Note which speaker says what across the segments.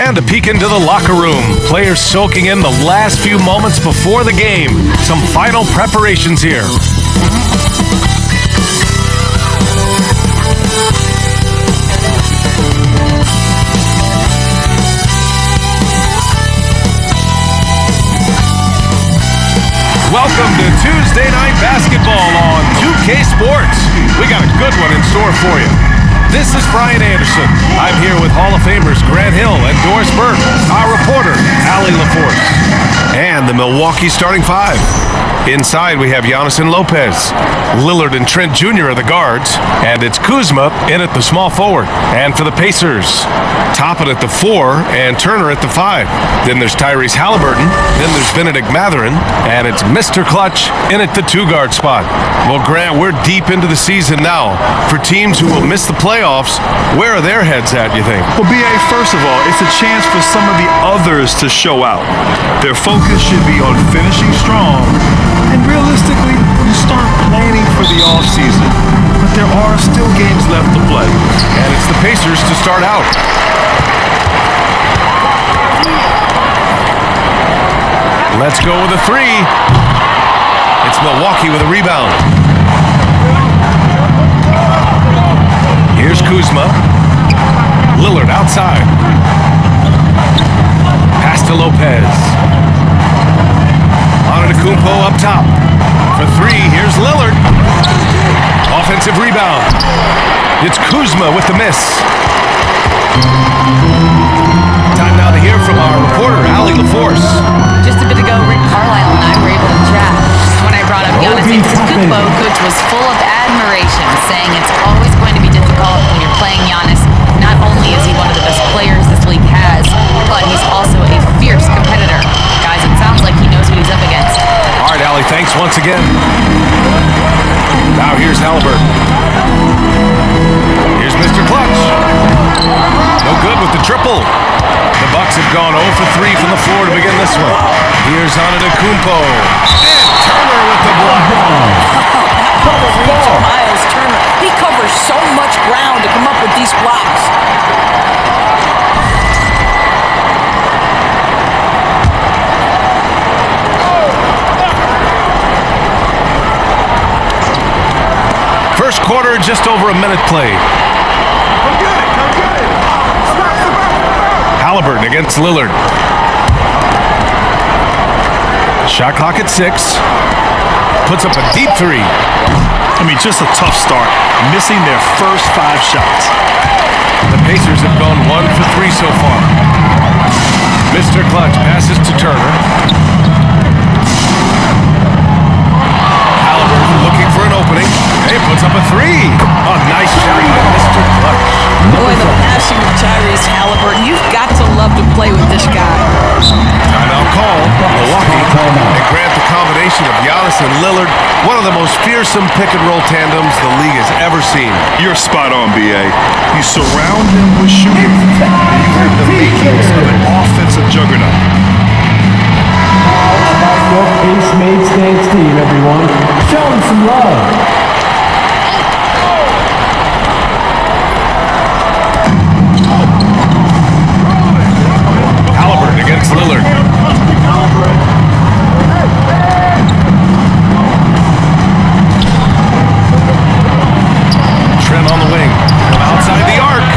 Speaker 1: And a peek into the locker room. Players soaking in the last few moments before the game. Some final preparations here. Welcome to Tuesday Night Basketball on 2K Sports. We got a good one in store for you. This is Brian Anderson. I'm here with Hall of Famers Grant Hill and Doris Burke, our reporter, Allie LaForce, and the Milwaukee starting five. Inside, we have Giannis and Lopez. Lillard and Trent Jr. are the guards, and it's Kuzma in at the small forward. And for the Pacers, Toppin at the 4 and Turner at the 5. Then there's Tyrese Halliburton. Then there's Benedict Mathurin, and it's Mr. Clutch in at the 2-guard spot. Well, Grant, we're deep into the season now. For teams who will miss the playoffs, where are their heads at, you think?
Speaker 2: Well, B.A., first of all, it's a chance for some of the others to show out. Their focus should be on finishing strong, and realistically, you start planning for the offseason. But there are still games left to play.
Speaker 1: And it's the Pacers to start out. Let's go with a 3. It's Milwaukee with a rebound. Here's Kuzma. Lillard outside. Pass to Lopez. Antetokounmpo up top. For 3, here's Lillard. Offensive rebound. It's Kuzma with the miss. Time now to hear from our reporter, Allie LaForce.
Speaker 3: Just a bit ago, Rick Carlisle and I were able to chat. When I brought up Giannis Antetokounmpo, Coach was full of admiration, saying it's always going to be difficult when you're playing Giannis. Not only is he one of the best players this league has, but he's also a fierce competitor. Guys, it sounds like he knows what he's up against.
Speaker 1: All right, Allie, thanks once again. Now here's Halliburton. Here's Mr. Clutch. No good with the triple. The Bucks have gone 0 for 3 from the floor to begin this one. Here's Antetokounmpo. And Turner with the block.
Speaker 4: Miles Turner. He covers so much ground to come up with these blocks.
Speaker 1: First quarter, just over a minute played. Halliburton against Lillard. Shot clock at 6. Puts up a deep 3.
Speaker 2: I mean, just a tough start, missing their first 5 shots.
Speaker 1: The Pacers have gone 1 for 3 so far. Mr. Clutch passes to Turner. Halliburton looking for an opening. He puts up a 3. A nice shot by Mr. Clutch.
Speaker 4: Boy, the passing of Tyrese Halliburton. You've got to love to play with this guy.
Speaker 1: Timeout call. Milwaukee. And grant the combination of Giannis and Lillard, one of the most fearsome pick-and-roll tandems the league has ever seen.
Speaker 2: You're spot on, B.A. You surround them with shooting, and you have the makings of an offensive juggernaut.
Speaker 5: How about your Pace-Made Stance team, everyone? Show them some love.
Speaker 1: Halliburton against Lillard. Trent on the wing. From outside the arc.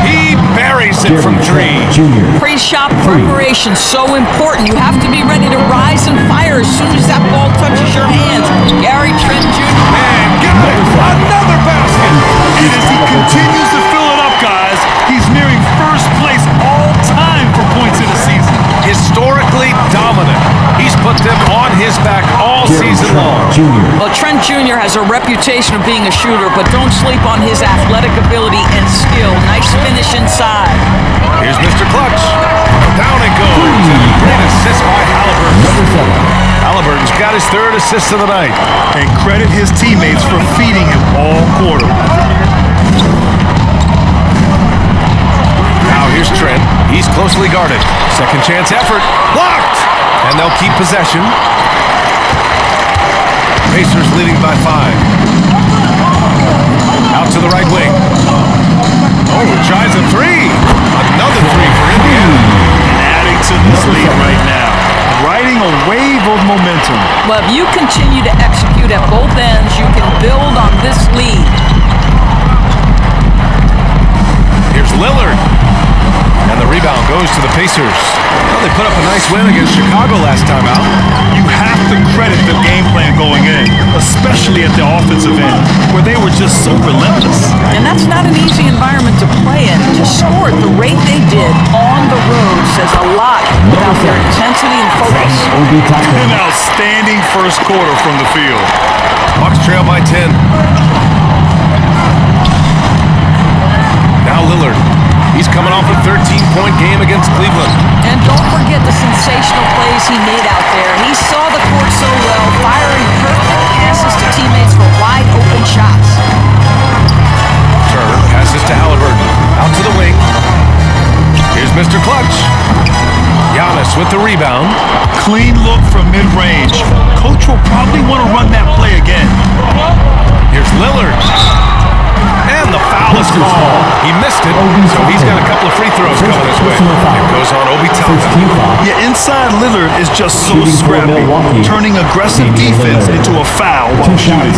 Speaker 1: He buries it from 3.
Speaker 4: Pre-shot preparation, so important. You have to be ready to rise and fire as soon as that ball touches your hands. Gary Trent Jr.
Speaker 1: And get it! Another basket!
Speaker 2: And as he continues to fill it up, guys, he's nearing first place all time for points in a season.
Speaker 1: Historically dominant. He's put them on his back all season long.
Speaker 4: Well, Trent Jr. has a reputation of being a shooter, but don't sleep on his athletic ability and skill. Nice finish inside.
Speaker 1: Here's Mr. Clutch. Down it goes. Great assist by Halliburton. Halliburton's got his 3rd assist of the night.
Speaker 2: And credit his teammates for feeding him all quarter.
Speaker 1: Now here's Trent. He's closely guarded. Second chance effort. Blocked! And they'll keep possession. Pacers leading by 5. Out to the right wing. Oh, tries a 3. Another 3 for Indiana.
Speaker 2: a wave of momentum.
Speaker 4: Well, if you continue to execute at both ends, you can build on this lead.
Speaker 1: Here's Lillard. And the rebound goes to the Pacers. Well, they put up a nice win against Chicago last time out.
Speaker 2: You have to credit the game plan going in, especially at the offensive end, where they were just so relentless.
Speaker 4: And that's not an easy environment to play in. To score at the rate they did on the road says a lot about their intensity and focus.
Speaker 2: An outstanding first quarter from the field.
Speaker 1: Bucks trail by 10. Now Lillard. He's coming off a 13-point game against Cleveland.
Speaker 4: And don't forget the sensational plays he made out there. He saw the court so well, firing perfect passes to teammates for wide-open shots.
Speaker 1: Turner passes to Halliburton. Out to the wing. Here's Mr. Clutch. Giannis with the rebound.
Speaker 2: Clean look from mid-range. Coach will probably want to run that play again.
Speaker 1: Here's Lillard. And the foul is called. He missed it, so he's got a couple of free throws coming his way. It goes on Obi Toppin.
Speaker 2: Yeah, inside Lillard is just so scrappy, turning aggressive defense into a foul while shooting.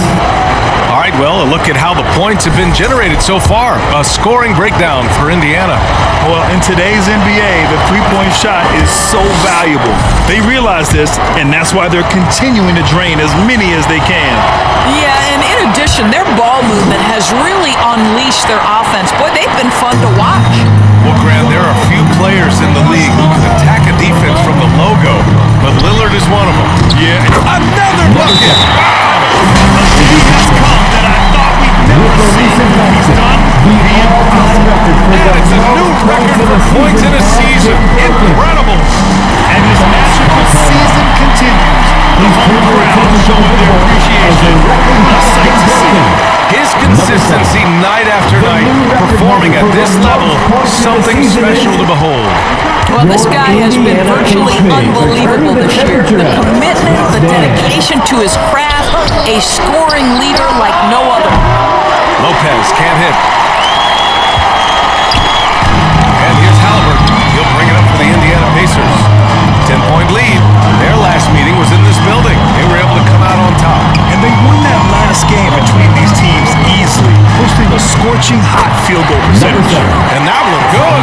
Speaker 1: All right, well, a look at how the points have been generated so far. A scoring breakdown for Indiana.
Speaker 2: Well, in today's NBA, the three-point shot is so valuable. They realize this, and that's why they're continuing to drain as many as they can.
Speaker 4: Yeah, and in addition, their ball movement has really unleashed their offense. Boy, they've been fun to watch.
Speaker 1: Well, Grant, there are few players in the league who can attack a defense from the logo, but Lillard is one of them.
Speaker 2: Yeah.
Speaker 1: Another bucket! Wow!
Speaker 2: Has come that I thought we'd never see. He's done the impossible.
Speaker 1: And it's a new record for points in a season. Incredible!
Speaker 2: And his magical season continues. The home crowd showing their appreciation. A sight to see.
Speaker 1: His consistency night after night, performing at this level, something special to behold.
Speaker 4: Well, this guy has been virtually unbelievable this year. The commitment, the dedication to his craft, a scoring leader like no other.
Speaker 1: Lopez can't hit. And here's Halliburton. He'll bring it up for the Indiana Pacers. 10-point lead. Their last meeting was in this building. They were able to come out on top.
Speaker 2: And they won that last game between these teams easily, posting a scorching hot field goal percentage.
Speaker 1: And that looked good.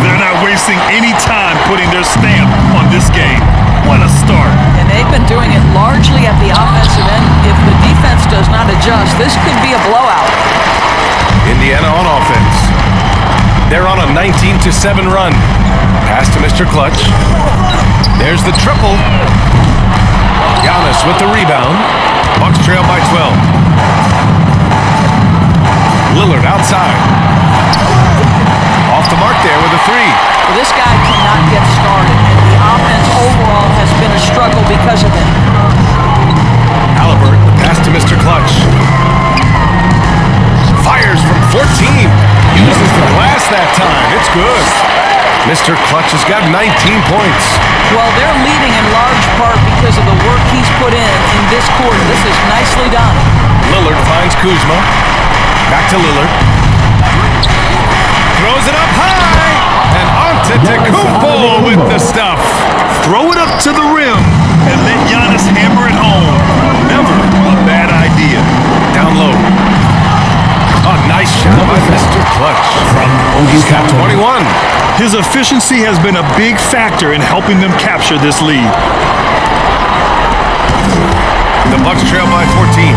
Speaker 2: They're not wasting any time putting their stamp on this game. What a start.
Speaker 4: And they've been doing it largely at the offensive end. If the defense does not adjust, this could be a blowout.
Speaker 1: Indiana on offense. They're on a 19-7 run. Pass to Mr. Clutch. There's the triple. Giannis with the rebound. Bucks trail by 12. Lillard outside. Off the mark there with a three.
Speaker 4: Well, this guy cannot get started, and the offense overall has been a struggle because of him.
Speaker 1: Halliburton, the pass to Mr. Clutch. Fires from 14. Uses the glass that time. It's good. Mr. Clutch has got 19 points.
Speaker 4: Well, they're leading in large part because of the work he's put in this quarter. This is nicely done.
Speaker 1: Lillard finds Kuzma. Back to Lillard. Throws it up high. And Antetokounmpo with the stuff.
Speaker 2: Throw it up to the rim and let Giannis hammer it home. Never a bad idea.
Speaker 1: Down low. A nice shot by Mr. Clutch. He's got 21.
Speaker 2: His efficiency has been a big factor in helping them capture this lead.
Speaker 1: The Bucks trail by 14.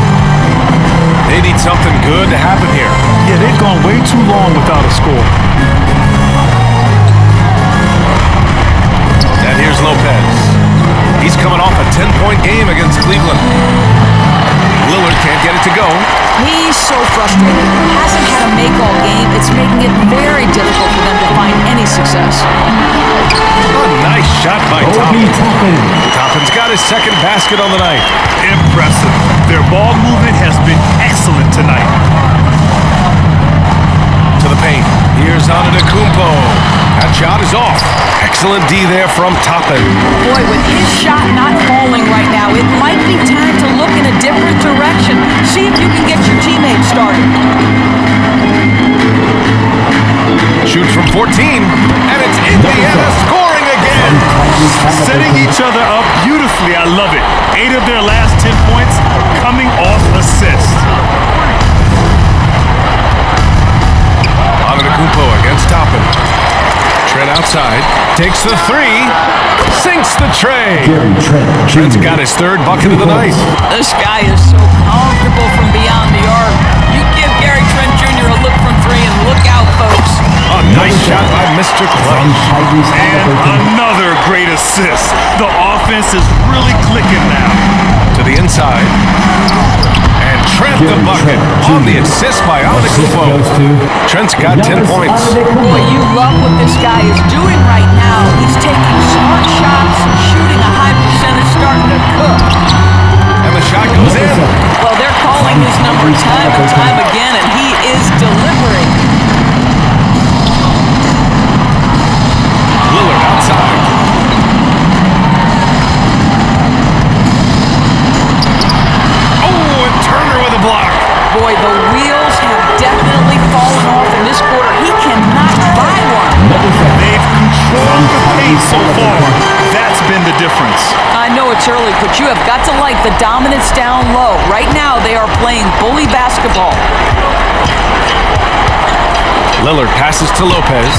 Speaker 1: They need something good to happen here.
Speaker 2: Yeah, they've gone way too long without a score.
Speaker 1: And here's Lopez. He's coming off a 10-point game against Cleveland. Lillard can't get it to go.
Speaker 4: He's so frustrated. He hasn't had a make-all game. It's making it very difficult for them to find any success.
Speaker 1: A nice shot by Toppin. Toppin's got his second basket on the night.
Speaker 2: Impressive. Their ball movement has been excellent tonight.
Speaker 1: To the paint. Here's Antetokounmpo. That shot is off. Excellent D there from Toppin.
Speaker 4: Boy, with his shot not falling right now, it might be time to look in a different direction. See if you can get your teammates started.
Speaker 1: Shoots from 14, and it's Indiana scoring again.
Speaker 2: Setting each other up of their last 10 points coming off assist.
Speaker 1: Antetokounmpo against Toppin. Trent outside, takes the three, sinks the tray. Trent's got his third bucket of the night.
Speaker 4: This guy is so comfortable from beyond the arc. You give Gary Trent Jr. a look from three and look out, folks.
Speaker 1: A nice shot by Mr. Clutch.
Speaker 2: And another great assist. The offense is really clicking now.
Speaker 1: To the inside. And Trent the bucket on the assist by Antetokounmpo. Trent's got 10 points.
Speaker 4: Boy, you love what this guy is doing right now. He's taking smart shots, shooting a high percentage, starting to cook.
Speaker 1: And the shot goes in.
Speaker 4: Well, they're calling his number time and time again, and he is delivering.
Speaker 1: Lillard outside. Oh, and Turner with a block.
Speaker 4: Boy, the wheels have definitely fallen off in this quarter. He cannot buy one.
Speaker 2: They've controlled the pace so far. That's been the difference.
Speaker 4: I know it's early, but you have got to like the dominance down low. Right now, they are playing bully basketball.
Speaker 1: Lillard passes to Lopez.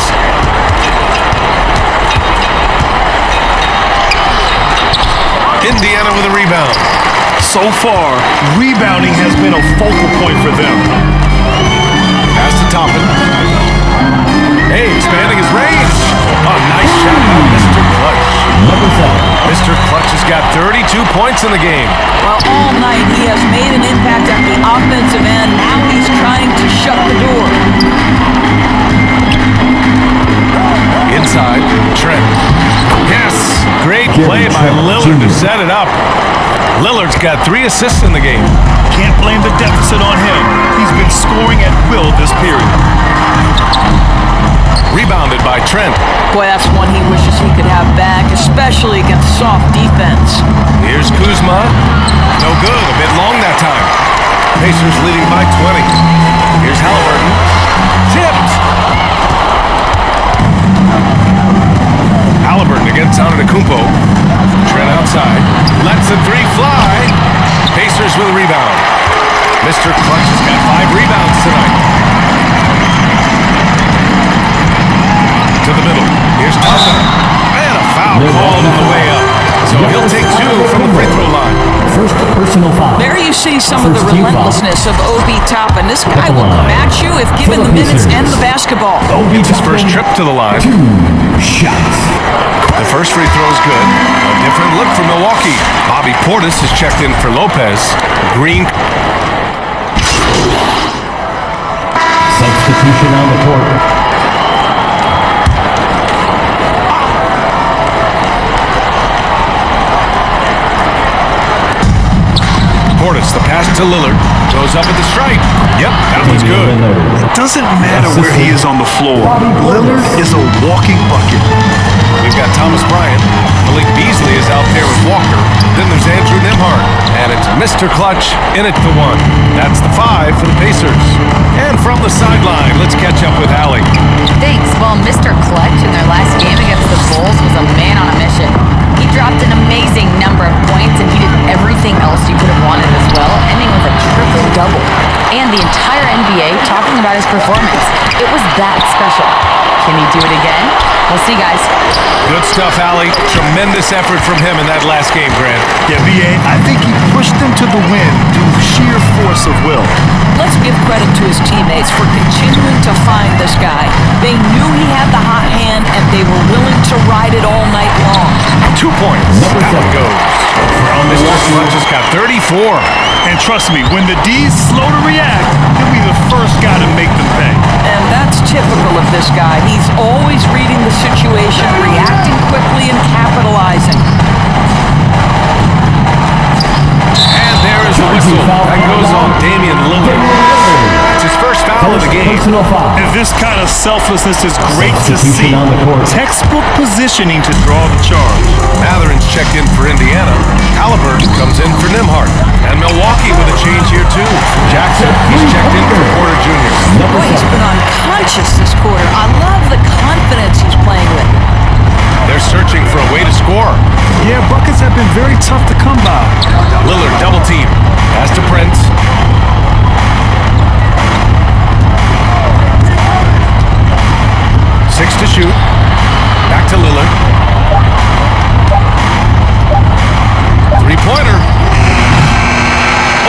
Speaker 1: Indiana with a rebound.
Speaker 2: So far, rebounding has been a focal point for them.
Speaker 1: Pass to Toppin. Hey, expanding his range. A nice shot by Mr. Clutch. Mr. Clutch has got 32 points in the game.
Speaker 4: Well, all night he has made an impact at the offensive end. Now he's trying to shut the door.
Speaker 1: Inside, Trent. Yes! Great play by Lillard to set it up. Lillard's got 3 assists in the game.
Speaker 2: Can't blame the deficit on him. He's been scoring at will this period.
Speaker 1: Rebounded by Trent.
Speaker 4: Boy, that's one he wishes he could have back, especially against soft defense.
Speaker 1: Here's Kuzma. No good. A bit long that time. Pacers leading by 20. Here's Halliburton. Tipped. Halliburton against Antetokounmpo. Trent outside. Lets the three fly. Pacers with a rebound. Mr. Clutch has got 5 rebounds tonight. To the middle. Here's Thompson. And a foul called on the way up. So he'll take 2 from the free throw line.
Speaker 5: First personal foul.
Speaker 4: There you see some of the relentlessness of Obi Toppin. This guy will come at you if given the minutes and the basketball.
Speaker 1: It's his first trip to the line.
Speaker 5: 2 shots.
Speaker 1: The first free throw is good. A different look for Milwaukee. Bobby Portis is checked in for Lopez. Green.
Speaker 5: Substitution on the court.
Speaker 1: Portis, the pass to Lillard. Goes up at the stripe. Yep, that one's good.
Speaker 2: It doesn't matter where he is on the floor. Lillard is a walking bucket.
Speaker 1: We've got Thomas Bryant. Malik Beasley is out there with Walker. Then there's Andrew Nembhard. And it's Mr. Clutch in it to 1. That's the 5 for the Pacers. And from the sideline, let's catch up with Allie.
Speaker 3: Thanks. Well, Mr. Clutch in their last game against the Bulls was a man on a mission. He dropped an amazing number of points, and he did everything else you could have wanted as well, ending with a triple-double. And the entire NBA talking about his performance. It was that special. Can he do it again? We'll see, guys.
Speaker 1: Good stuff, Allie. Tremendous effort from him in that last game, Grant.
Speaker 2: Yeah, B.A., I think he pushed them to the win due to sheer force of will.
Speaker 4: Let's give credit to his teammates for continuing to find this guy. They knew he had the hot hand, and they were willing to ride it all night long.
Speaker 1: 2 points. That one goes. Mr. Clutch has got 34.
Speaker 2: And trust me, when the D's slow to react, he'll be the first guy to make them pay.
Speaker 4: And that's typical of this guy. He's always reading the situation, reacting quickly, and capitalizing.
Speaker 1: And there is the whistle. That goes on Damian Lillard. That's his first foul of the game.
Speaker 5: Personal foul.
Speaker 2: And this kind of selflessness is great to see.
Speaker 5: Substitution on the court.
Speaker 2: Textbook positioning to draw the charge.
Speaker 1: Matherin's checked in for Indiana. Halliburton comes in for Nembhard. And Milwaukee with a change here, too. Jackson, he's checked in for Porter Jr.
Speaker 4: Boy, he's been unconscious this quarter. I love the confidence he's playing with.
Speaker 1: They're searching for a way to score.
Speaker 2: Yeah, buckets have been very tough to come by.
Speaker 1: Lillard double team. Pass to Prince. Six to shoot. Back to Lillard. Three-pointer.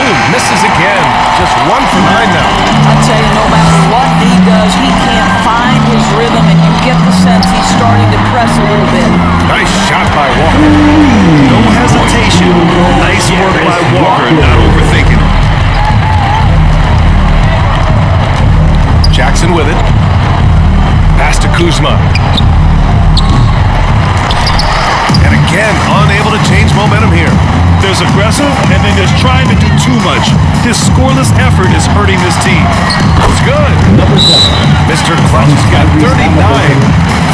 Speaker 1: Oh, misses again. Just 1 for 9 now.
Speaker 4: I tell you, no matter what he does, he can't find his rhythm, and you get the sense he's starting to press a little bit.
Speaker 1: Nice shot by Walker.
Speaker 2: No hesitation. Nice work by Walker, not overthinking it.
Speaker 1: Jackson with it. Pass to Kuzma. And again, unable to change momentum here.
Speaker 2: There's aggressive, and then there's trying to do too much. His scoreless effort is hurting this team.
Speaker 1: It's good. Mr. Clutch has got 39.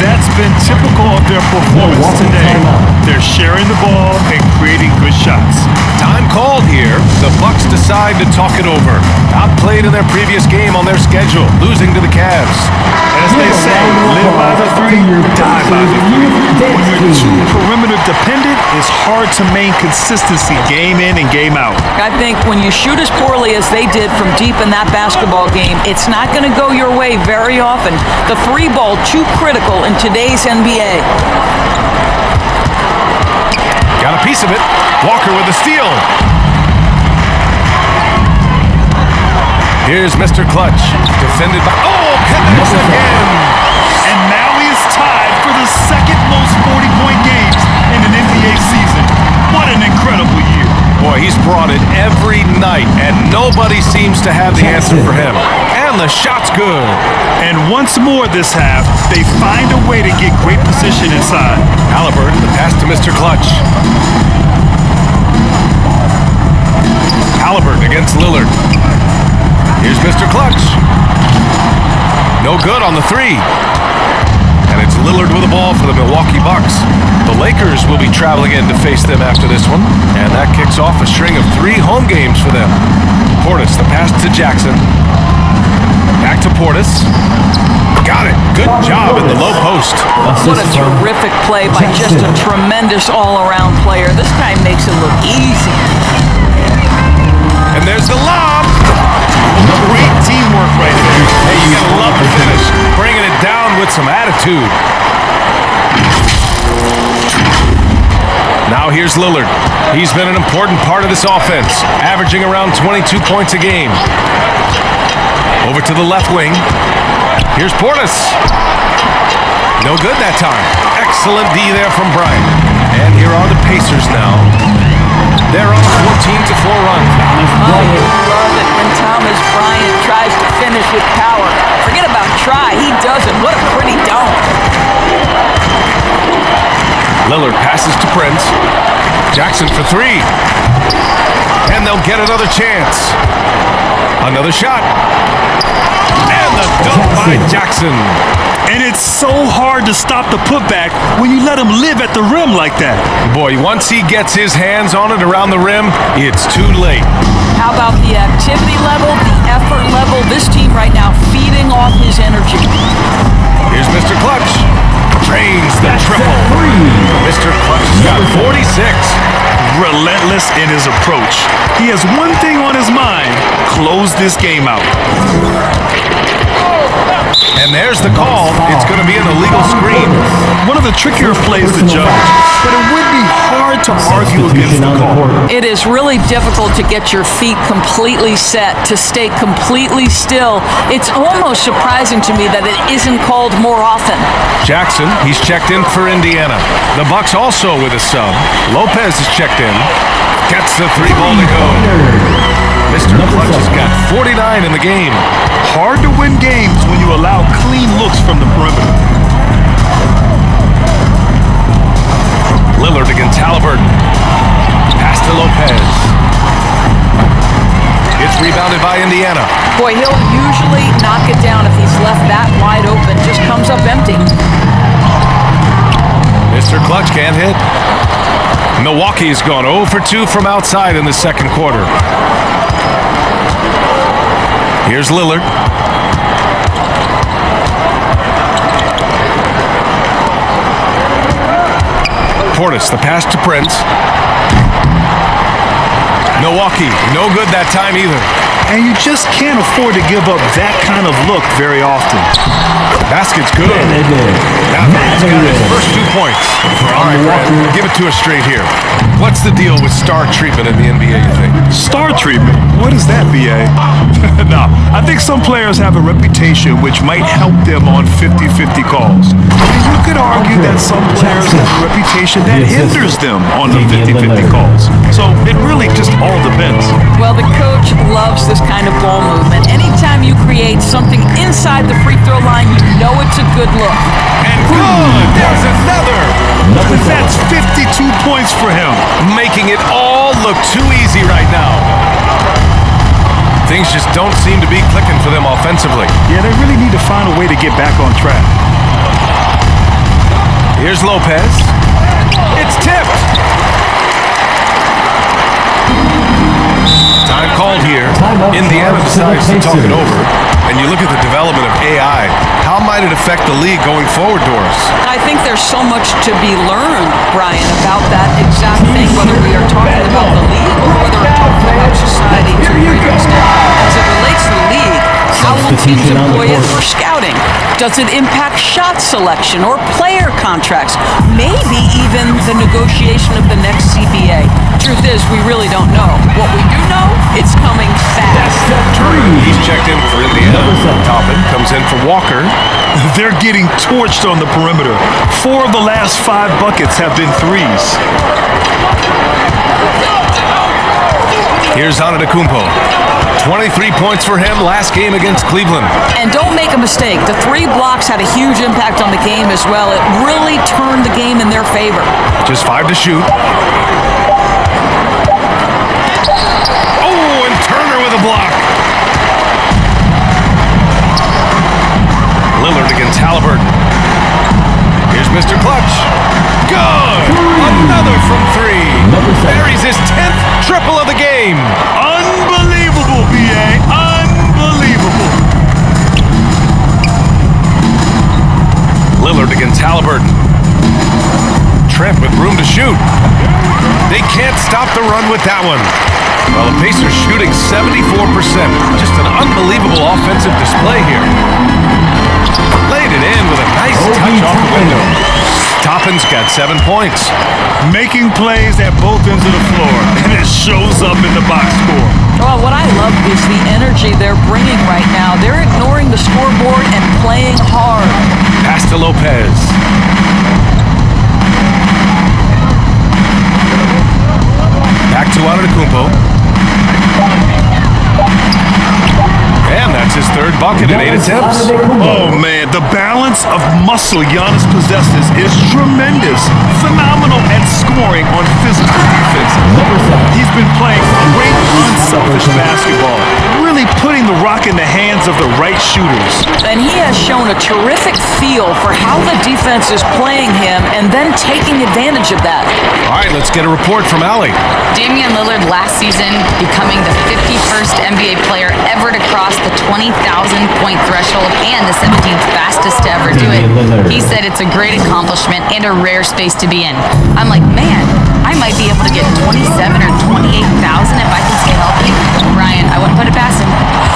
Speaker 2: That's been typical of their performance today. They're sharing the ball and creating good shots.
Speaker 1: Time called here. The Bucks decide to talk it over. Outplayed in their previous game on their schedule, losing to the Cavs.
Speaker 2: As they say, live by the three, die by the three. When you're too perimeter dependent, it's hard to maintain consistency game in and game out.
Speaker 4: I think when you shoot as poorly as they did from deep in that basketball game, it's not going to go your way very often. The three ball, too critical in today's NBA.
Speaker 1: Got a piece of it. Walker with the steal. Here's Mr. Clutch. Defended by... Oh, connects again.
Speaker 2: And now he is tied for the second most 40-point games in an NBA season. What an incredible year.
Speaker 1: Boy, he's brought it every night, and nobody seems to have the answer for him. And the shot's good.
Speaker 2: And once more this half, they find a way to get great position inside.
Speaker 1: Halliburton, the pass to Mr. Clutch. Halliburton against Lillard. Here's Mr. Clutch. No good on the three. And it's Lillard with the ball for the Milwaukee Bucks. The Lakers will be traveling in to face them after this one, and that kicks off a string of 3 home games for them. Portis, the pass to Jackson. Back to Portis. Got it. Good job in the low post.
Speaker 4: What a terrific play by just a tremendous all-around player. This guy makes it look easy.
Speaker 1: And there's the lob.
Speaker 2: Great teamwork right there.
Speaker 1: Hey, you gotta love the finish. Bringing it down with some attitude. Now here's Lillard. He's been an important part of this offense, averaging around 22 points a game. Over to the left wing. Here's Portis. No good that time. Excellent D there from Bryant. And here are the Pacers now. They're on a 14-4 run.
Speaker 4: Oh, you love it when Thomas Bryant tries to finish with power. Forget about try, he does it. What a pretty dunk.
Speaker 1: Lillard passes to Prince. Jackson for 3. And they'll get another chance. Another shot. And the dunk by Jackson.
Speaker 2: And it's so hard to stop the putback when you let him live at the rim like that.
Speaker 1: Boy, once he gets his hands on it around the rim, it's too late.
Speaker 4: How about the activity level, the effort level? This team right now feeding off his energy.
Speaker 1: Here's Mr. Clutch. Drains the triple. Mr. Clutch has got 46.
Speaker 2: Relentless in his approach. He has one thing on his mind: close this game out.
Speaker 1: And there's the call. It's going to be an illegal screen.
Speaker 2: One of the trickier plays to judge, but it would be hard to argue against the call.
Speaker 4: It is really difficult to get your feet completely set, to stay completely still. It's almost surprising to me that it isn't called more often.
Speaker 1: Jackson, he's checked in for Indiana. The Bucks also with a sub. Lopez is checked in. Gets the 3 ball to go. Mr. Clutch has got 49 in the game.
Speaker 2: Hard to win games when you allow clean looks from the perimeter.
Speaker 1: Lillard against Halliburton. Pass to Lopez. It's rebounded by Indiana.
Speaker 4: Boy, he'll usually knock it down if he's left that wide open. Just comes up empty.
Speaker 1: Mr. Clutch can't hit. Milwaukee's gone 0 for 2 from outside in the second quarter. Here's Lillard. Portis, the pass to Prince. Milwaukee, no good that time either.
Speaker 2: And you just can't afford to give up that kind of look very often.
Speaker 1: Basket's good. Now he's got his first 2 points. All right, Brad, give it to us straight here. What's the deal with star treatment in the NBA, you think?
Speaker 2: Star treatment? What is that, BA? No, I think some players have a reputation which might help them on 50-50 calls. And you could argue that some players have a reputation that hinders them on the 50-50 calls. So it really just all depends.
Speaker 4: Well, the coach loves this kind of ball movement. Anytime you create something inside the free throw line, you know it's a good look.
Speaker 1: And good! There's another!
Speaker 2: That's 52 points for him.
Speaker 1: Making it all look too easy right now. Things just don't seem to be clicking for them offensively.
Speaker 2: Yeah, they really need to find a way to get back on track.
Speaker 1: Here's Lopez. It's tipped. Time called here. Indiana decides to talk it over. And you look at the development of AI. How might it affect the league going forward, Doris?
Speaker 4: I think there's so much to be learned, Brian, about that exact thing, whether we are talking about the league or whether we're talking about society to a greater extent. As it relates to the league, how will teams employ it for scouting? Does it impact shot selection or player contracts? Maybe even the negotiation of the next CBA. Truth is, we really don't know. What we do know, it's coming fast.
Speaker 1: He's checked in for Indiana. Toppin comes in for Walker.
Speaker 2: They're getting torched on the perimeter. 4 of the last 5 buckets have been threes.
Speaker 1: Here's Antetokounmpo. 23 points for him last game against Cleveland.
Speaker 4: And don't make a mistake, the 3 blocks had a huge impact on the game as well. It really turned the game in their favor.
Speaker 1: Just 5 to shoot. Oh, and Turner with a block. Lillard against Halliburton. Here's Mr. Clutch. Good! Another from 3. Buries his 10th triple of the game.
Speaker 2: Unbelievable, BA. Unbelievable.
Speaker 1: Lillard against Halliburton. Trent with room to shoot. They can't stop the run with that one. Well, the Pacers shooting 74%. Just an unbelievable offensive display here. Laid it in with a nice touch off the window. Toppin's got 7 points.
Speaker 2: Making plays at both ends of the floor, and it shows up in the box score.
Speaker 4: Well, what I love is the energy they're bringing right now. They're ignoring the scoreboard and playing hard.
Speaker 1: Pass to Lopez. Back to Antetokounmpo. And that's his 3rd bucket in 8 attempts.
Speaker 2: Oh, man, the balance of muscle Giannis possesses is tremendous. Phenomenal at scoring on physical defense. He's been playing great, unselfish basketball, really putting the rock in the hands of the right shooters.
Speaker 4: And he has shown a terrific feel for how the defense is playing him and then taking advantage of that.
Speaker 1: All right, let's get a report from Allie.
Speaker 3: Damian Lillard last season becoming the 51st NBA player ever to cross the 20,000-point threshold and the 17th fastest to ever do it. He said it's a great accomplishment and a rare space to be in. I'm like, man, I might be able to get 27 or 28,000 if I can stay healthy. Brian, I wouldn't put it past him.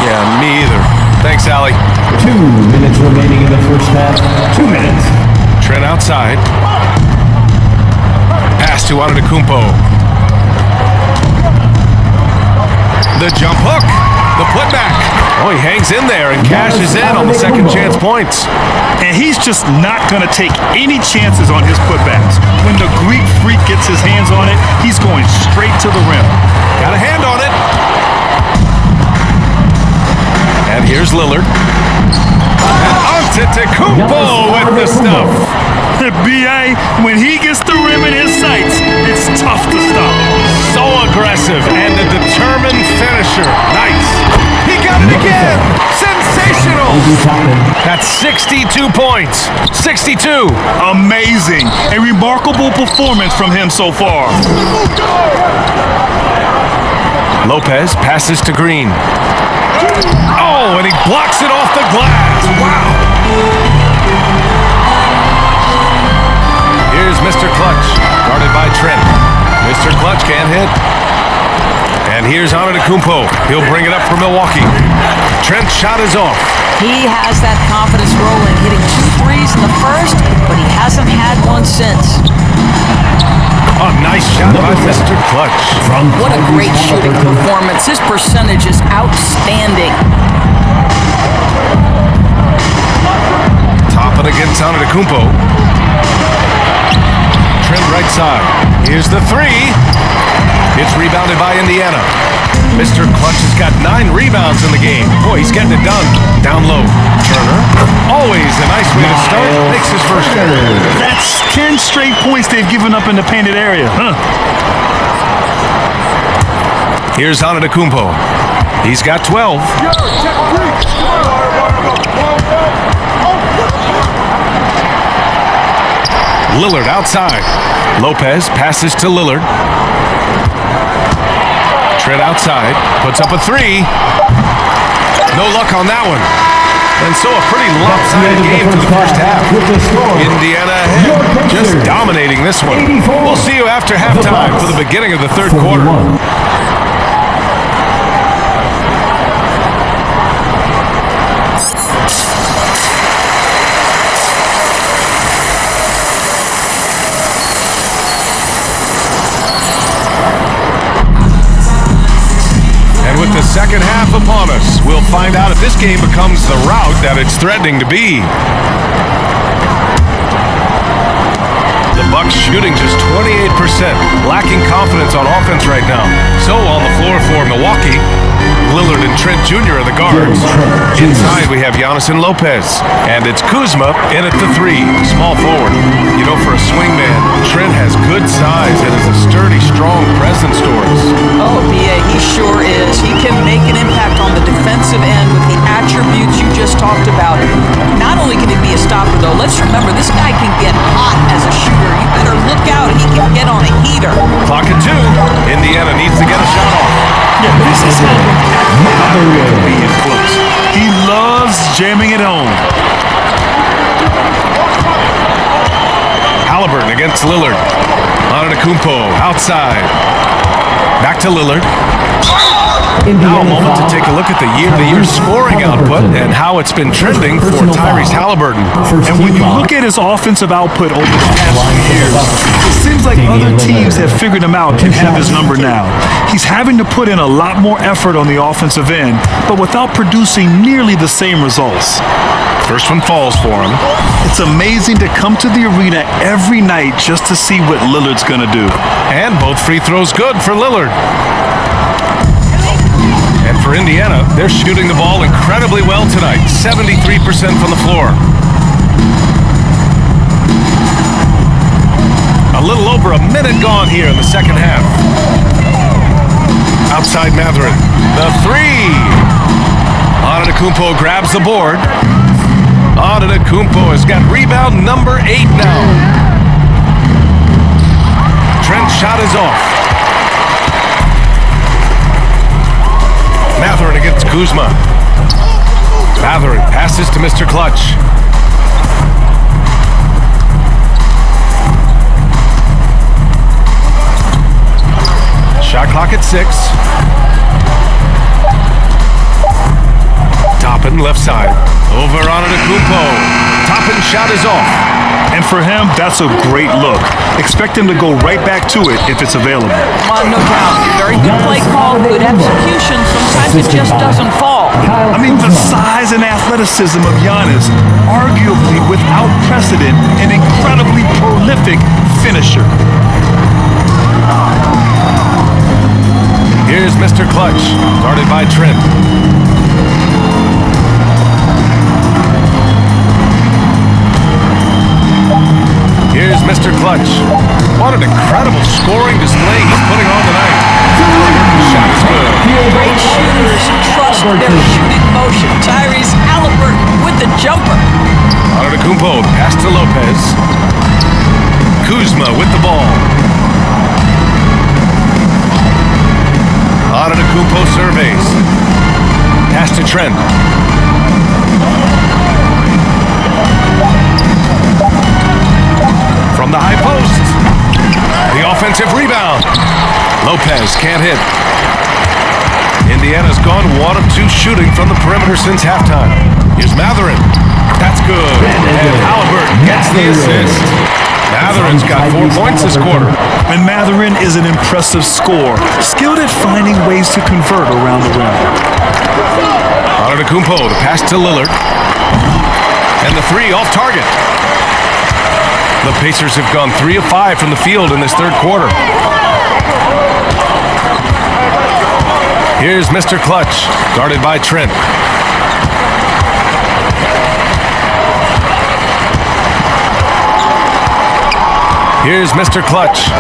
Speaker 1: Yeah, me either. Thanks, Allie.
Speaker 5: 2 minutes remaining in the first half. 2 minutes.
Speaker 1: Trent outside. Pass to Antetokounmpo. The jump hook. The putback. Oh, he hangs in there and cashes in on the second chance points.
Speaker 2: And he's just not going to take any chances on his putbacks. When the Greek freak gets his hands on it, he's going straight to the rim.
Speaker 1: Got a hand on it. And here's Lillard. And Antetokounmpo with the stuff.
Speaker 2: B.A., when he gets the rim in his sights, it's tough to stop.
Speaker 1: So aggressive and a determined finisher. Nice. He got it again. Sensational. That's 62 points. 62.
Speaker 2: Amazing. A remarkable performance from him so far.
Speaker 1: Lopez passes to Green. Oh, and he blocks it off the glass. Wow. Here's Mr. Clutch, guarded by Trent. Mr. Clutch can't hit. And Here's Antetokounmpo. He'll bring it up for Milwaukee. Trent's shot is off.
Speaker 4: He has that confidence rolling, hitting 2 threes in the first, but he hasn't had one since.
Speaker 1: Oh, nice shot by Mr. Clutch.
Speaker 4: What a great shooting performance. His percentage is outstanding.
Speaker 1: Topping against Antetokounmpo. Trent right side. Here's the three. It's rebounded by Indiana. Mr. Clutch has got 9 rebounds in the game. Boy, he's getting it done. Down low. Turner. Always a nice way to start. Makes his first error.
Speaker 2: That's 10 straight points they've given up in the painted area.
Speaker 1: Here's Antetokounmpo. He's got 12. Lillard outside. Lopez passes to Lillard. Trent outside, puts up a 3. No luck on that one. And so a pretty lopsided game for the first half. Indiana ahead, just dominating this one. We'll see you after halftime for the beginning of the third quarter. With the second half upon us, we'll find out if this game becomes the rout that it's threatening to be. The Bucks shooting just 28%, lacking confidence on offense right now. So on the floor for Milwaukee, Lillard and Trent Jr. are the guards. Inside we have Giannis and Lopez, and it's Kuzma in at the 3, small forward. You know, for a swingman, Trent has good size and is a sturdy, strong presence to us.
Speaker 4: Oh, B.A., he sure is. He can make an impact on the defensive end with the attributes you just talked about. Not only can he be a stopper, though, let's remember, this guy can get hot as a shooter. You better look out. He can get on a heater.
Speaker 1: Clock at 2. Indiana needs to get a shot off.
Speaker 2: Yeah, this is how being close. He loves jamming it home.
Speaker 1: Halliburton against Lillard. Antetokounmpo outside. Back to Lillard. Now a moment to take a look at the year-to-year scoring output and how it's been trending for Tyrese Halliburton.
Speaker 2: And when you look at his offensive output over the past few years, it seems like other teams have figured him out and have his number now. He's having to put in a lot more effort on the offensive end, but without producing nearly the same results.
Speaker 1: First one falls for him.
Speaker 2: It's amazing to come to the arena every night just to see what Lillard's going to do.
Speaker 1: And both free throws good for Lillard. And for Indiana, they're shooting the ball incredibly well tonight. 73% from the floor. A little over a minute gone here in the second half. Outside Mathurin. The 3. Antetokounmpo grabs the board. Antetokounmpo has got rebound number 8 now. Trent's shot is off. Mathurin against Kuzma. Mathurin passes to Mr. Clutch. Shot clock at 6. Toppin left side. Over Antetokounmpo. Toppin shot is off.
Speaker 2: And for him, that's a great look. Expect him to go right back to it if it's available.
Speaker 4: No doubt. Very good play call, good execution. Sometimes it just doesn't fall.
Speaker 2: I mean, the size and athleticism of Giannis, arguably without precedent, an incredibly prolific finisher.
Speaker 1: Here's Mr. Clutch, guarded by Trent. Here's Mr. Clutch. What an incredible scoring display he's putting on tonight. Shot is good.
Speaker 4: Great shooters trust their shooting motion. Tyrese Halliburton with the jumper.
Speaker 1: Antetokounmpo pass to Lopez. Kuzma with the ball. Antetokounmpo surveys. Pass to Trent. From the high post. The offensive rebound. Lopez can't hit. Indiana's gone 1 of 2 shooting from the perimeter since halftime. Here's Matherin. That's good. And Halliburton gets the assist. Matherin's got 4 points this quarter.
Speaker 2: And Matherin is an impressive scorer, skilled at finding ways to convert around the rim.
Speaker 1: Antetokounmpo, the pass to Lillard. And the 3 off target. The Pacers have gone 3 of 5 from the field in this third quarter. Here's Mr. Clutch, guarded by Trent. Here's Mr. Clutch.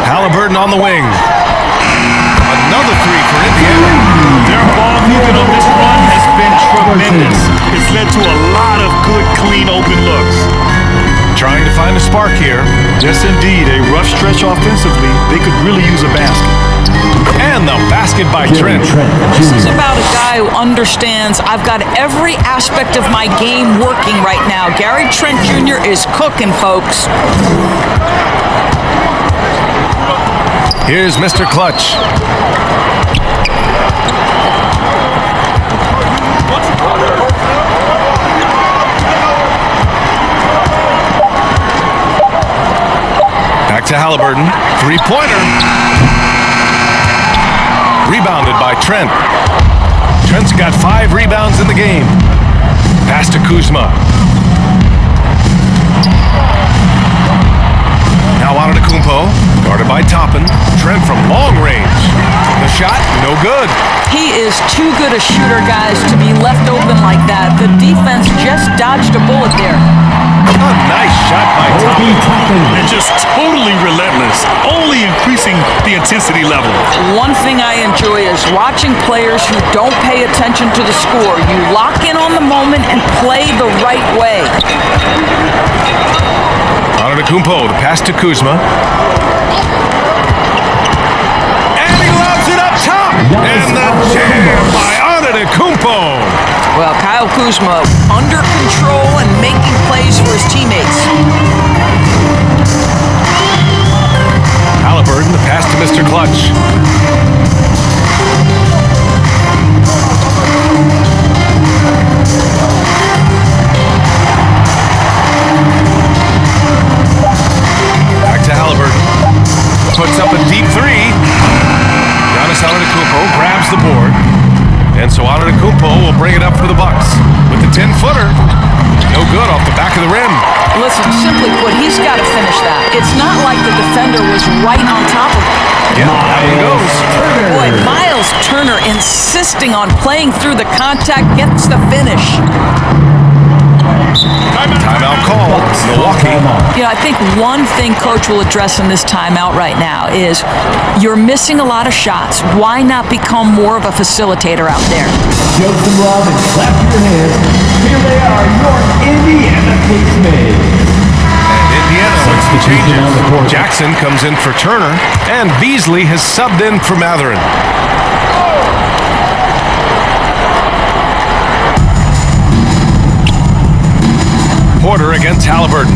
Speaker 1: Halliburton on the wing. Another 3 for Indiana.
Speaker 2: Their ball movement on this run has been tremendous. It's led to a lot of good, clean, open looks.
Speaker 1: Trying to find a spark here.
Speaker 2: Yes, indeed. A rough stretch offensively. They could really use a basket.
Speaker 1: And the basket by Trent.
Speaker 4: This is about a guy who understands I've got every aspect of my game working right now. Gary Trent Jr. is cooking, folks.
Speaker 1: Here's Mr. Clutch. Back to Halliburton. 3-pointer. Rebounded by Trent. Trent's got 5 rebounds in the game. Pass to Kuzma. Now Antetokounmpo, guarded by Toppin. Trent from long range. The shot, no good.
Speaker 4: He is too good a shooter, guys, to be left open like that. The defense just dodged a bullet there.
Speaker 1: A nice shot by Toppin.
Speaker 2: And just totally relentless, only increasing the intensity level.
Speaker 4: One thing I enjoy is watching players who don't pay attention to the score. You lock in on the moment and play the right way.
Speaker 1: Antetokounmpo, the pass to Kuzma. And he lobs it up top. And the jam by Antetokounmpo.
Speaker 4: Well, Kyle Kuzma under control and making plays for his teammates.
Speaker 1: Halliburton, the pass to Mr. Clutch. Back to Halliburton. Puts up a deep 3. Giannis Antetokounmpo grabs the board. And so Antetokounmpo will bring it up for the Bucks. With the 10-footer, no good off the back of the rim.
Speaker 4: Listen, simply put, he's got to finish that. It's not like the defender was right on top of him.
Speaker 1: Yeah, that one goes.
Speaker 4: Boy, Miles Turner insisting on playing through the contact gets the finish.
Speaker 1: Timeout call, Milwaukee.
Speaker 4: You know, I think one thing Coach will address in this timeout right now is you're missing a lot of shots. Why not become more of a facilitator out there?
Speaker 5: Show some love and clap your hands. Here they are, your Indiana Pacers.
Speaker 1: And Indiana wants to change it. Jackson comes in for Turner, and Beasley has subbed in for Matherin. Porter against Halliburton.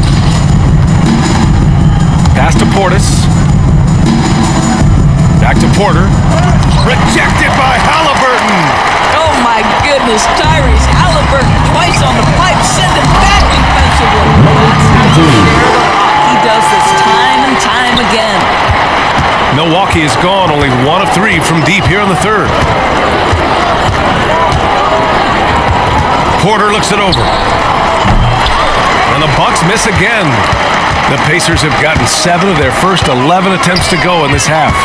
Speaker 1: Pass to Portis. Back to Porter. Rejected by Halliburton.
Speaker 4: Oh my goodness, Tyrese Halliburton twice on the pipe, send him back defensively. That's how you share the rock. He does this time and time again.
Speaker 1: Milwaukee has gone only 1 of 3 from deep here in the third. Porter looks it over. And the Bucks miss again. The Pacers have gotten 7 of their first 11 attempts to go in this half.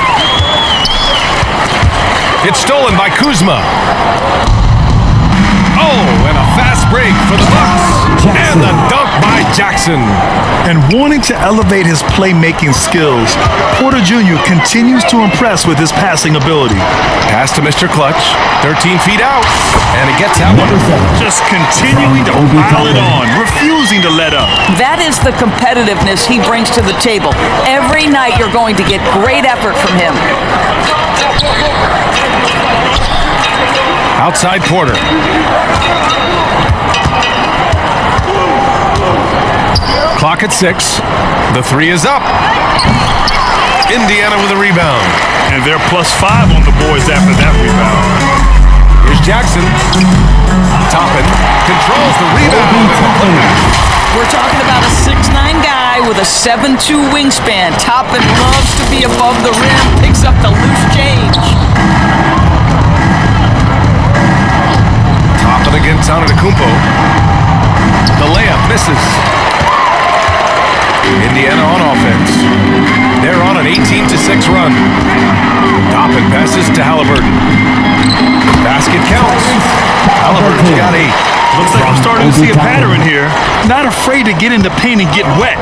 Speaker 1: It's stolen by Kuzma. Oh, and a fast break for the Bucks. And the dunk by Jackson.
Speaker 2: And wanting to elevate his playmaking skills, Porter Jr. continues to impress with his passing ability.
Speaker 1: Pass to Mr. Clutch, 13 feet out, and he gets that one.
Speaker 2: Just continuing to pile it on, refusing to let up.
Speaker 4: That is the competitiveness he brings to the table. Every night you're going to get great effort from him.
Speaker 1: Outside Porter. Clock at 6. The 3 is up. Indiana with a rebound.
Speaker 2: And they're +5 on the boards after that rebound.
Speaker 1: Here's Jackson. Toppin controls the rebound.
Speaker 4: We're talking about a 6'9" guy with a 7'2" wingspan. Toppin loves to be above the rim, picks up the loose change.
Speaker 1: Toppin against Antetokounmpo. The layup misses. Indiana on offense. They're on an 18-6 run. Toppin passes to Halliburton. Basket counts. Halliburton's got 8.
Speaker 2: Looks like I'm starting to see a pattern here. Not afraid to get in the paint and get wet.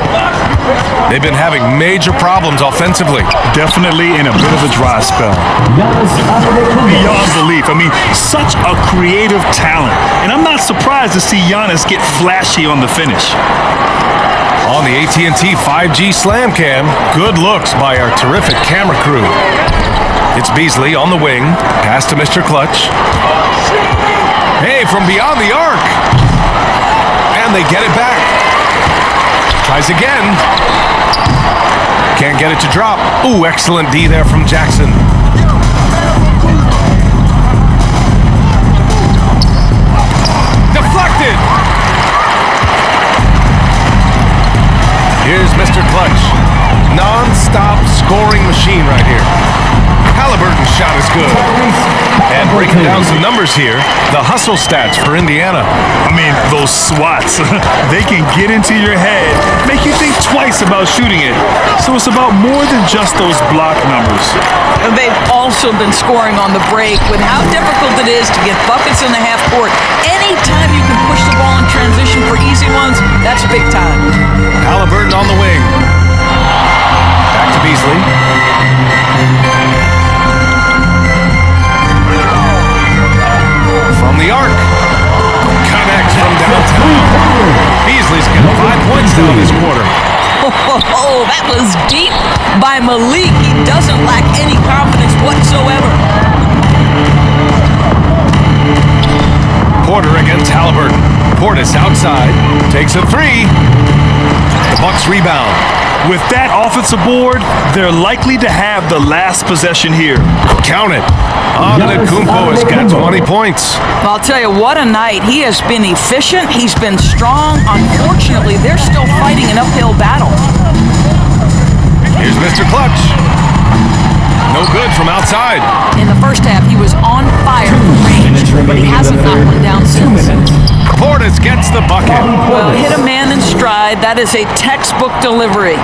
Speaker 1: They've been having major problems offensively.
Speaker 2: Definitely in a bit of a dry spell. Beyond belief. I mean, such a creative talent. And I'm not surprised to see Giannis get flashy on the finish.
Speaker 1: On the AT&T 5G Slam Cam, good looks by our terrific camera crew. It's Beasley on the wing, pass to Mr. Clutch. Hey, from beyond the arc. And they get it back. Tries again. Can't get it to drop. Ooh, excellent D there from Jackson. Deflected. Here's Mr. Clutch. Non-stop scoring machine right here. Halliburton's shot is good. And breaking down some numbers here, the hustle stats for Indiana.
Speaker 2: I mean, those swats, they can get into your head, make you think twice about shooting it. So it's about more than just those block numbers.
Speaker 4: And they've also been scoring on the break. With how difficult it is to get buckets in the half court, anytime you can push the ball in transition for easy ones, that's big time.
Speaker 1: Halliburton on the wing. Back to Beasley. From the arc. Connects from downtown. Beasley's got 5 points now this quarter.
Speaker 4: Oh, that was deep by Malik. He doesn't lack any confidence whatsoever.
Speaker 1: Porter against Halliburton. Portis outside. Takes a 3. The Bucks rebound.
Speaker 2: With that offensive board, they're likely to have the last possession here.
Speaker 1: Count it. Antetokounmpo has got 20 points.
Speaker 4: I'll tell you, what a night. He has been efficient. He's been strong. Unfortunately, they're still fighting an uphill battle.
Speaker 1: Here's Mr. Clutch. No good from outside.
Speaker 4: In the first half, he was on fire from range, but he hasn't knocked one down since.
Speaker 1: Portis gets the bucket.
Speaker 4: Well, hit a man in stride. That is a textbook delivery.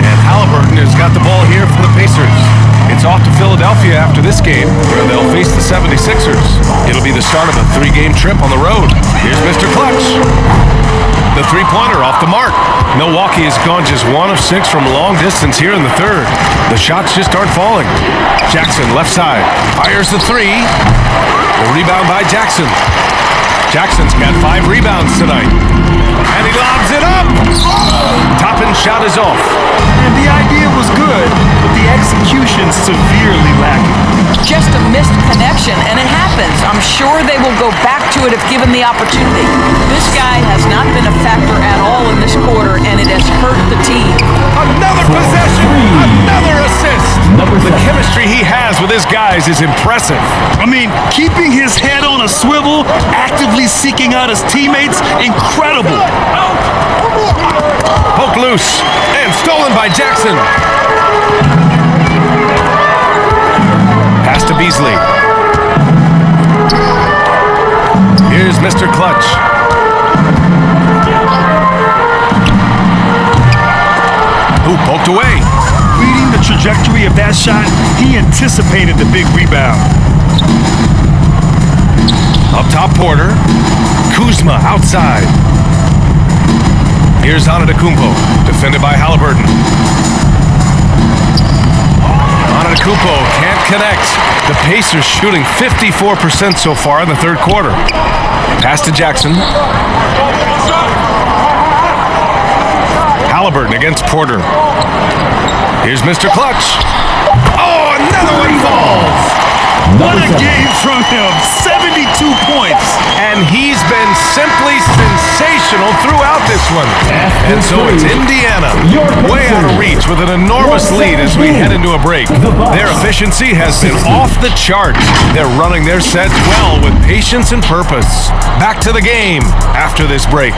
Speaker 1: And Halliburton has got the ball here for the Pacers. It's off to Philadelphia after this game, where they'll face the 76ers. It'll be the start of a 3-game trip on the road. Here's Mr. Clutch. The three-pointer off the mark. Milwaukee has gone just 1 of 6 from long distance here in the third. The shots just aren't falling. Jackson, left side, fires the 3. The rebound by Jackson. Jackson's got 5 rebounds tonight. And he lobs it up! Toppin's shot is off.
Speaker 2: And the idea was good, but the execution severely lacking.
Speaker 4: Just a missed connection, and it happens. I'm sure they will go back to it if given the opportunity. This guy has not been a factor at all in this quarter, and it has hurt the team.
Speaker 1: Another possession! Another assist! The chemistry he has with his guys is impressive.
Speaker 2: I mean, keeping his head on a swivel, actively seeking out his teammates, incredible.
Speaker 1: Poke loose and stolen by Jackson. Pass to Beasley. Here's Mr. Clutch. Who poked away?
Speaker 2: Reading the trajectory of that shot, he anticipated the big rebound.
Speaker 1: Up top, Porter. Kuzma outside. Here's Antetokounmpo, defended by Halliburton. Antetokounmpo can't connect. The Pacers shooting 54% so far in the third quarter. Pass to Jackson. Halliburton against Porter. Here's Mr. Clutch. Oh, another one falls.
Speaker 2: What a game from him. 72 points.
Speaker 1: And he's been simply sensational professional throughout this one. And so it's Indiana, way out of reach with an enormous lead as we head into a break. Their efficiency has been off the charts. They're running their sets well with patience and purpose. Back to the game after this break.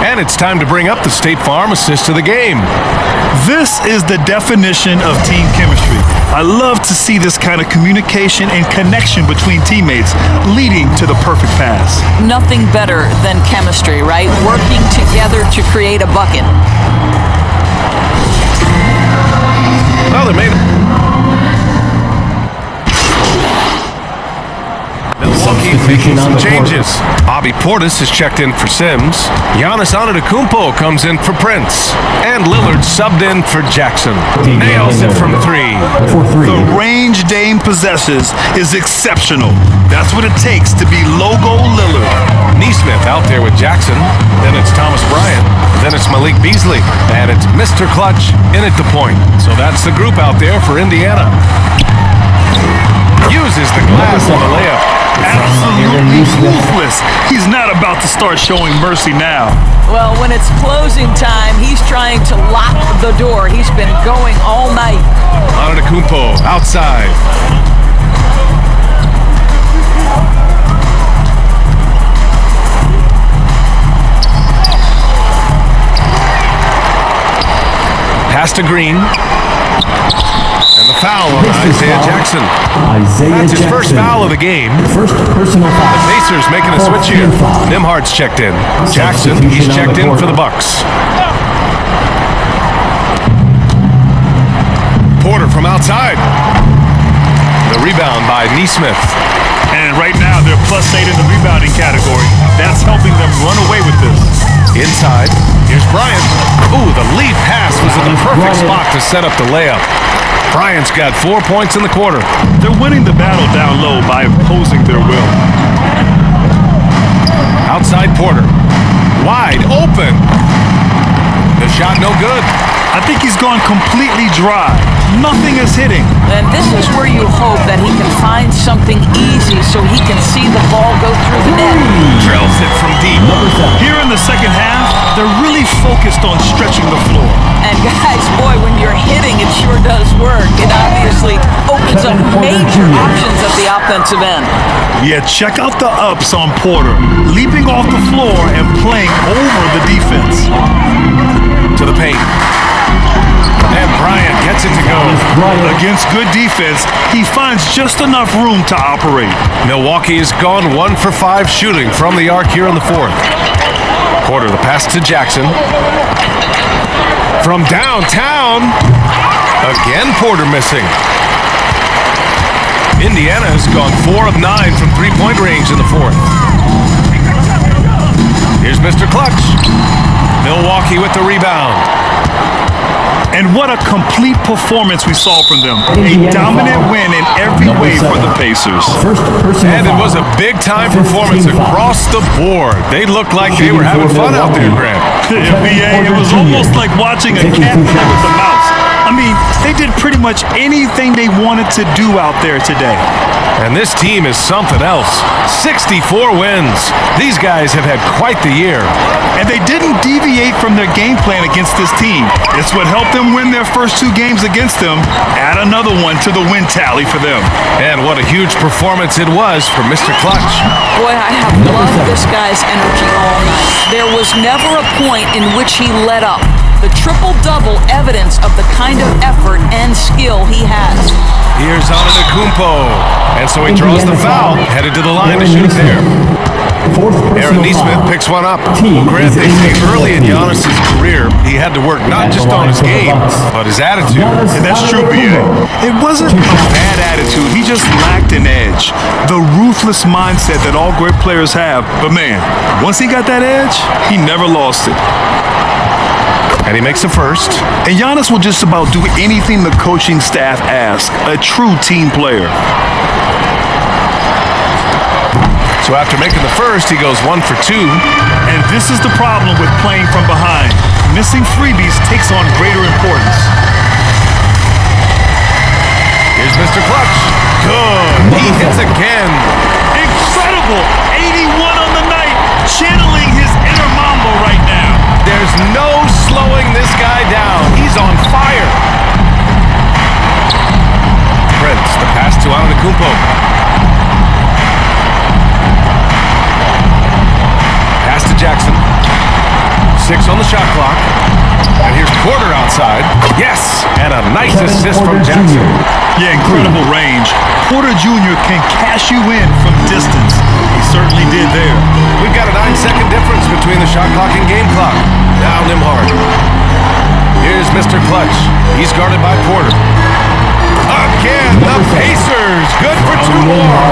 Speaker 1: And it's time to bring up the State Farm assist to the game.
Speaker 2: This is the definition of team chemistry. I love to see this kind of communication and connection between teammates leading to the perfect pass.
Speaker 4: Nothing better than chemistry, right? Working together to create a bucket.
Speaker 1: Well, they made it. Milwaukee making some changes. Bobby Portis is checked in for Sims. Giannis Antetokounmpo comes in for Prince. And Lillard subbed in for Jackson. Nails it from three.
Speaker 2: The range Dame possesses is exceptional. That's what it takes to be logo Lillard.
Speaker 1: Neesmith out there with Jackson. Then it's Thomas Bryant. Then it's Malik Beasley. And it's Mr. Clutch in at the point. So that's the group out there for Indiana. Uses the glass on the layup.
Speaker 2: Absolutely ruthless. He's not about to start showing mercy now.
Speaker 4: Well, when it's closing time, he's trying to lock the door. He's been going all night.
Speaker 1: Antetokounmpo outside. Pass to Green. And the foul on Isaiah Jackson. That's his first foul of the game.
Speaker 5: First personal foul.
Speaker 1: The Pacers making a switch here. Nimhard's checked in. Jackson, he's checked in for the Bucks. Porter from outside. The rebound by Neesmith.
Speaker 2: And right now they're +8 in the rebounding category. That's helping them run away with this.
Speaker 1: Inside, here's Bryant. Ooh, the lead pass was in the perfect spot to set up the layup. Bryant's got 4 points in the quarter.
Speaker 2: They're winning the battle down low by imposing their will.
Speaker 1: Outside Porter. Wide open. The shot no good.
Speaker 2: I think he's gone completely dry. Nothing is hitting.
Speaker 4: And this is where you hope that he can find something easy so he can see the ball go through the net.
Speaker 1: Drills it from deep.
Speaker 2: Here in the second half, they're really focused on stretching the floor.
Speaker 4: And guys, boy, when you're hitting, it sure does work. It obviously opens up major options at the offensive end.
Speaker 2: Yeah, check out the ups on Porter. Leaping off the floor and playing over the defense.
Speaker 1: To the paint. And Bryant gets it to go.
Speaker 2: Against good defense, he finds just enough room to operate.
Speaker 1: Milwaukee has gone 1 for 5 shooting from the arc here in the fourth. Porter, the pass to Jackson. From downtown. Again, Porter missing. Indiana has gone 4 of 9 from three-point range in the fourth. Here's Mr. Clutch. Milwaukee with the rebound.
Speaker 2: And what a complete performance we saw from them. A dominant win in every way for the Pacers.
Speaker 1: And it was a big-time performance across the board. They looked like they were having fun out there, Grant.
Speaker 2: NBA, it was almost like watching a cat play with a mouse. I mean, they did pretty much anything they wanted to do out there today.
Speaker 1: And this team is something else. 64 wins. These guys have had quite the year.
Speaker 2: And they didn't deviate from their game plan against this team. It's what helped them win their first 2 games against them. Add another one to the win tally for them.
Speaker 1: And what a huge performance it was for Mr. Clutch.
Speaker 4: Boy, I have loved this guy's energy all night. There was never a point in which he let up. The triple-double evidence of the kind of effort and skill he has.
Speaker 1: Here's Antetokounmpo. And so he draws the foul, headed to the line to shoot there. Aaron Neesmith picks one up. Grant, they say early in Giannis' career, he had to work not just on his game, but his attitude.
Speaker 2: And that's true, B.A. It wasn't a bad attitude. He just lacked an edge. The ruthless mindset that all great players have. But man, once he got that edge, he never lost it.
Speaker 1: And he makes the first.
Speaker 2: And Giannis will just about do anything the coaching staff asks. A true team player.
Speaker 1: So after making the first, he goes 1 for 2.
Speaker 2: And this is the problem with playing from behind. Missing freebies takes on greater importance.
Speaker 1: Here's Mr. Clutch. Good. He hits again.
Speaker 2: Incredible. 81 on the night. Channeling his inner Mamba right now.
Speaker 1: There's no slowing this guy down. He's on fire. Prince, the pass to Antetokounmpo. Pass to Jackson. 6 on the shot clock. And here's Porter outside. Yes! And a nice assist from Jackson.
Speaker 2: Yeah, incredible range. Porter Jr. can cash you in from distance. He certainly did there.
Speaker 1: We've got a 9-second difference between the shot clock and game clock. Now Nembhard. Here's Mr. Clutch. He's guarded by Porter. Again, the Pacers. Good for 2 more.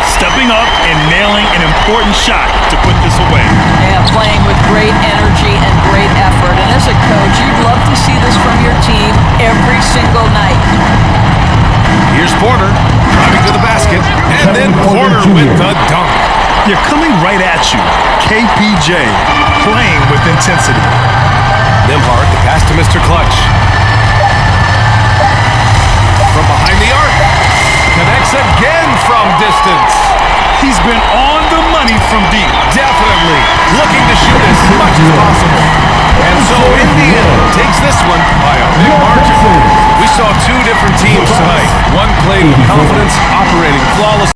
Speaker 2: Stepping up and nailing an important shot to put this away.
Speaker 4: Yeah, playing with great energy and great effort. And as a coach, you'd love to see this from your team every single night.
Speaker 1: Here's Porter driving to the basket. And then Porter with the dunk.
Speaker 2: You're coming right at you. KPJ playing with intensity.
Speaker 1: Nembhard, the pass to Mr. Clutch. From behind the arc. Connects again from distance.
Speaker 2: He's been on the money from deep.
Speaker 1: Definitely looking to shoot as much as possible. And so Indiana takes this one by a big margin. We saw 2 different teams tonight. One played with confidence, operating flawlessly.